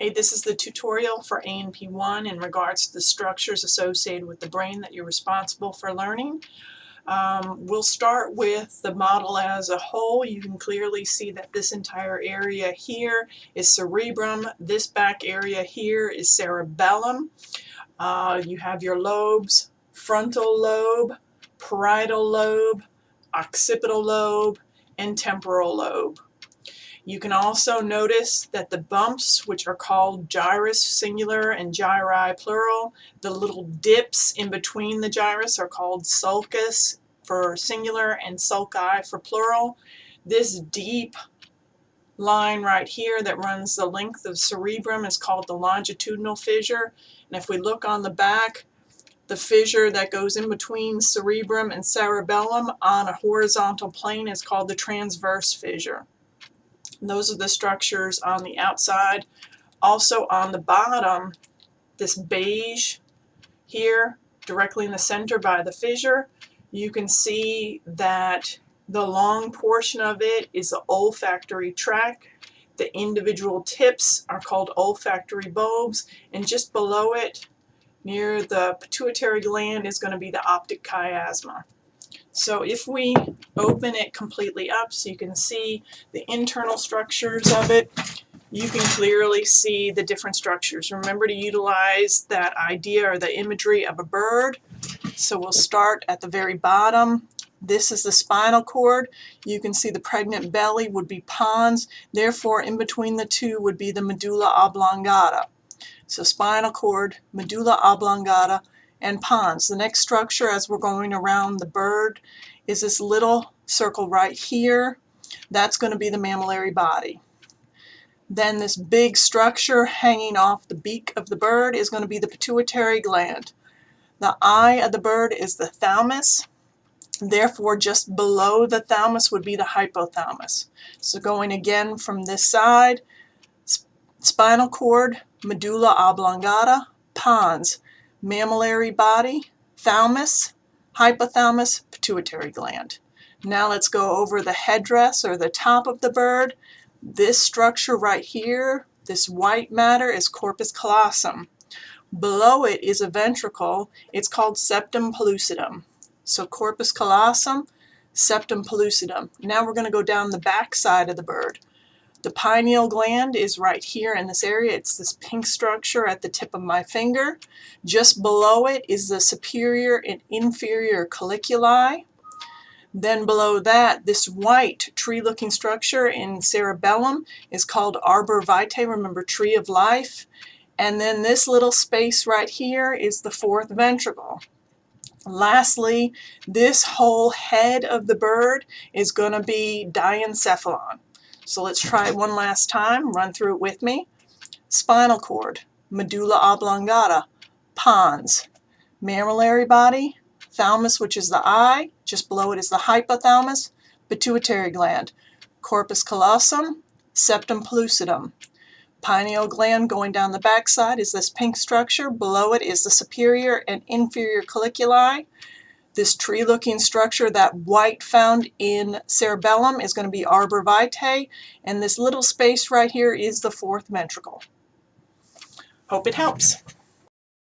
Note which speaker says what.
Speaker 1: Hey, this is the tutorial for A&P1 in regards to the structures associated with the brain that you're responsible for learning. We'll start with the model as a whole. You can clearly see that this entire area here is cerebrum. This back area here is cerebellum. You have your lobes, frontal lobe, parietal lobe, occipital lobe, and temporal lobe. You can also notice that the bumps, which are called gyrus singular and gyri plural, the little dips in between the gyrus are called sulcus for singular and sulci for plural. This deep line right here that runs the length of cerebrum is called the longitudinal fissure. And if we look on the back, the fissure that goes in between cerebrum and cerebellum on a horizontal plane is called the transverse fissure. Those are the structures on the outside. Also on the bottom, this beige here, directly in the center by the fissure, you can see that the long portion of it is the olfactory tract. The individual tips are called olfactory bulbs, and just below it, near the pituitary gland, is going to be the optic chiasma. So if we open it completely up so you can see the internal structures of it, you can clearly see the different structures. Remember to utilize that idea or the imagery of a bird. So we'll start at the very bottom. This is the spinal cord. You can see the pregnant belly would be pons. Therefore, in between the two would be the medulla oblongata. So spinal cord, medulla oblongata, and pons. The next structure as we're going around the bird is this little circle right here. That's going to be the mammillary body. Then this big structure hanging off the beak of the bird is going to be the pituitary gland. The eye of the bird is the thalamus. Therefore, just below the thalamus would be the hypothalamus. So going again from this side, spinal cord, medulla oblongata, pons, mammillary body, thalamus, hypothalamus, pituitary gland. Now let's go over the headdress or the top of the bird. This structure right here, this white matter, is corpus callosum. Below it is a ventricle. It's called septum pellucidum. So corpus callosum, septum pellucidum. Now we're going to go down the back side of the bird. The pineal gland is right here in this area. It's this pink structure at the tip of my finger. Just below it is the superior and inferior colliculi. Then below that, this white tree-looking structure in cerebellum is called arbor vitae, remember tree of life. And then this little space right here is the fourth ventricle. Lastly, this whole head of the bird is going to be diencephalon. So let's try one last time. Run through it with me. Spinal cord, medulla oblongata, pons, mammillary body, thalamus, which is the eye, just below it is the hypothalamus, pituitary gland, corpus callosum, septum pellucidum. Pineal gland going down the backside is this pink structure. Below it is the superior and inferior colliculi. This tree-looking structure, that white found in cerebellum, is going to be arbor vitae, and this little space right here is the fourth ventricle. Hope it helps.